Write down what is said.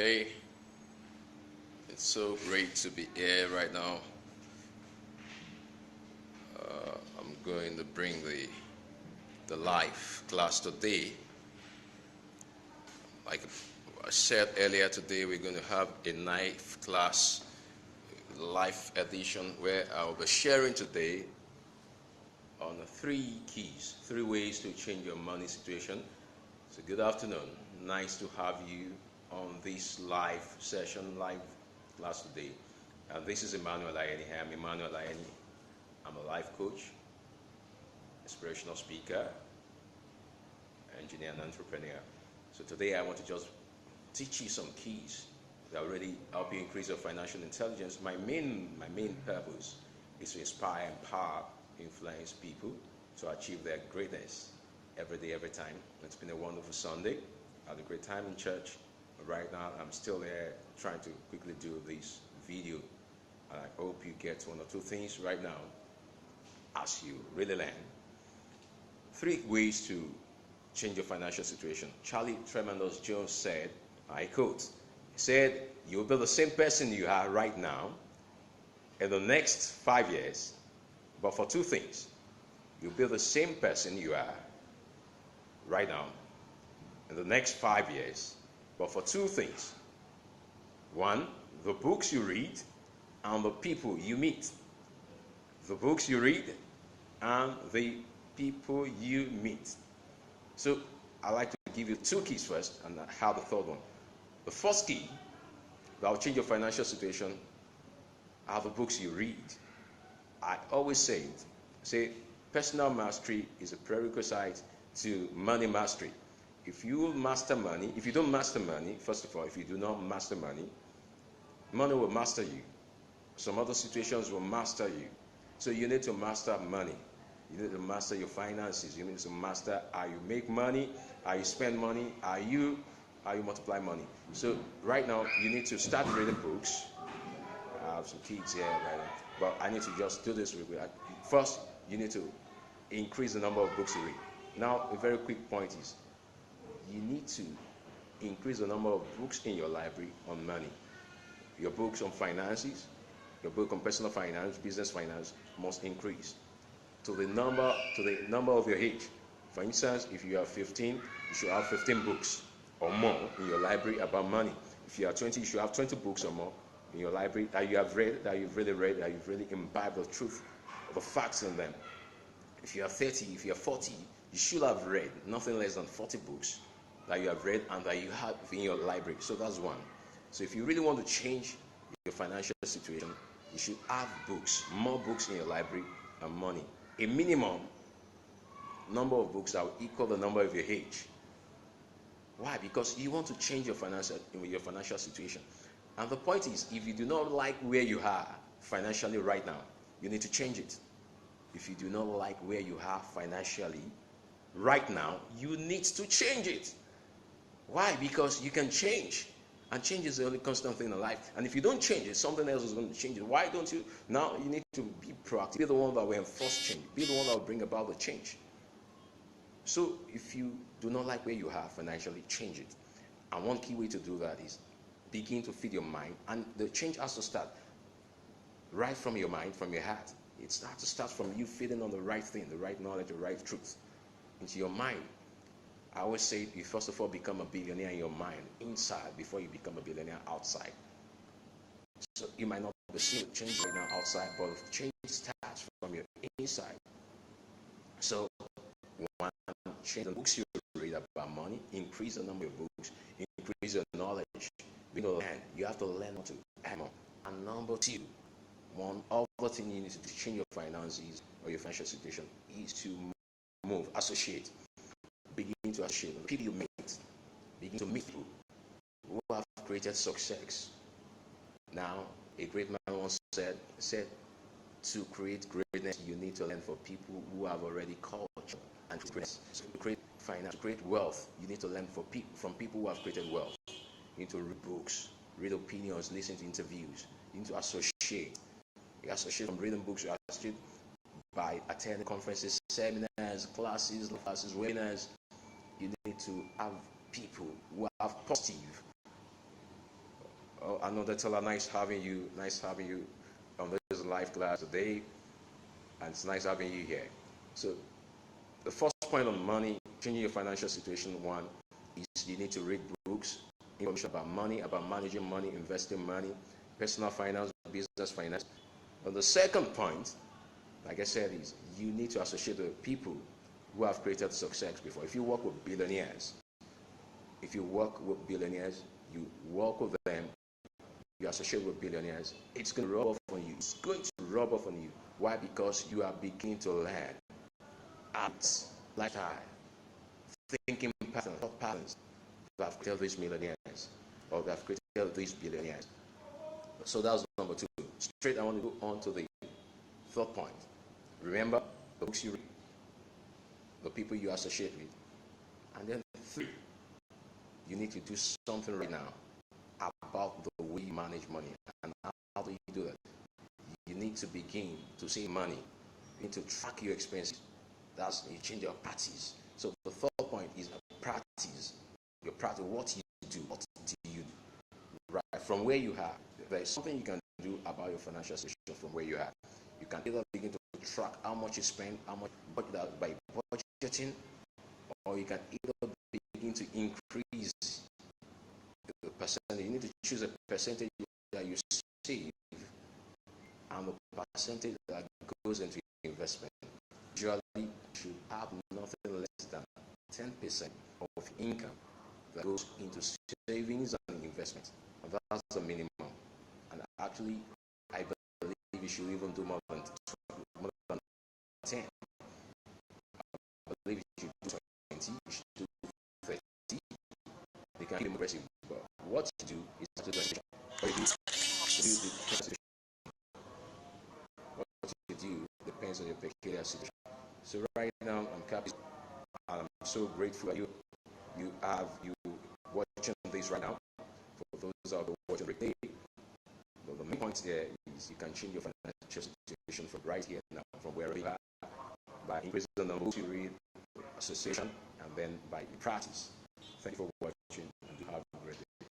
Okay, it's so great to be here right now. I'm going to bring the life class today. Like I said earlier today, we're going to have a life class, life edition, where I'll be sharing today on three keys, three ways to change your money situation. So good afternoon. Nice to have you on this live session, live class today. This is Emmanuel Ayeni. I'm Emmanuel Ayeni. I'm a life coach, inspirational speaker, engineer, and entrepreneur. So today I want to just teach you some keys that will really help you increase your financial intelligence. My main purpose is to inspire, empower, influence people to achieve their greatness every day, every time. It's been a wonderful Sunday. I had a great time in church. Right now, I'm still there trying to quickly do this video. And I hope you get one or two things right now as you really learn. Three ways to change your financial situation. Charlie Tremendous Jones said, I quote, he said, you'll be the same person you are right now in the next 5 years, but for two things. You'll be the same person you are right now in the next 5 years, but for two things. One, the books you read and the people you meet. The books you read and the people you meet. So I'd like to give you two keys first and have the third one. The first key that will change your financial situation are the books you read. I always say personal mastery is a prerequisite to money mastery. If you master money, if you don't master money, first of all, if you do not master money, money will master you. Some other situations will master you. So you need to master money. You need to master your finances. You need to master how you make money, how you spend money, how you multiply money. So right now, you need to start reading books. I have some kids here right now, but I need to just do this real quick. First, you need to increase the number of books you read. Now, a very quick point is, you need to increase the number of books in your library on money. Your books on finances, your book on personal finance, business finance must increase to the number of your age. For instance, if you are 15, you should have 15 books or more in your library about money. If you are 20, you should have 20 books or more in your library that you have read, that you've really read, that you've really imbibed the truth, the facts in them. If you are 30, if you are 40, you should have read nothing less than 40 books that you have read and that you have in your library. So that's one. So if you really want to change your financial situation, you should have books, more books in your library and money. A minimum number of books that will equal the number of your age. Why? Because you want to change your financial situation. And the point is, if you do not like where you are financially right now, you need to change it. If you do not like where you are financially right now, you need to change it. Why? Because you can change. And change is the only constant thing in life. And if you don't change it, something else is going to change it. Why don't you? Now you need to be proactive. Be the one that will enforce change. Be the one that will bring about the change. So if you do not like where you are financially, change it. And one key way to do that is begin to feed your mind. And the change has to start right from your mind, from your heart. It has to start from you feeding on the right thing, the right knowledge, the right truth into your mind. I always say you first of all become a billionaire in your mind, inside, before you become a billionaire outside. So you might not be seeing the change right now outside, but the change starts from your inside. So one, change the books you read about money, increase the number of books, increase your knowledge. You have to learn how to earn more. And number two, one other thing you need to do to change your finances or your financial situation is to move, associate. Begin to associate with people you meet. Begin to meet people who have created success. Now, a great man once said, to create greatness, you need to learn from people who have already culture and greatness. So to create finance, to create wealth, you need to learn from people who have created wealth. You need to read books, read opinions, listen to interviews. You need to associate. You associate from reading books, you associate by attending conferences, seminars, classes, webinars. You need to have people who have positive Oh, another teller, nice having you. Nice having you on this live class today. And it's nice having you here. So the first point on money, changing your financial situation, one, is you need to read books, information about money, about managing money, investing money, personal finance, business finance. And the second point, like I said, is you need to associate with people who have created success before. If you work with billionaires, you work with them, you associate with billionaires, it's going to rub off on you. It's going to rub off on you. Why? Because you are beginning to learn habits, lifestyle, thinking patterns, thought patterns that have created these millionaires or that have created these billionaires. So that's number two. Straight, I want to go on to the third point. Remember the books you read, the people you associate with. And then three, you need to do something right now about the way you manage money. And how do you do that? You need to begin to save money. You need to track your expenses. That's you change your practice. So the third point is practice. Your practice, what you do, what do you do? Right from where you are. There is something you can do about your financial situation from where you are. You can either begin to track how much you spend, how much by budgeting, or you can either begin to increase the percentage. You need to choose a percentage that you save and the percentage that goes into investment. Usually, you should have nothing less than 10% of income that goes into savings and investment. And that's the minimum. And actually, I believe you should even do more than 10. I believe you should do 20, you should do 30. You can keep impressive. But what you do is to do what you do depends on your peculiar situation. So right now, I'm so grateful that you watching this right now. For those out there watching the day, but the main point there is you can change your financial situation from right here now, from wherever you are, by increasing the number of books you read, association, and then by practice. Thank you for watching, and have a great day.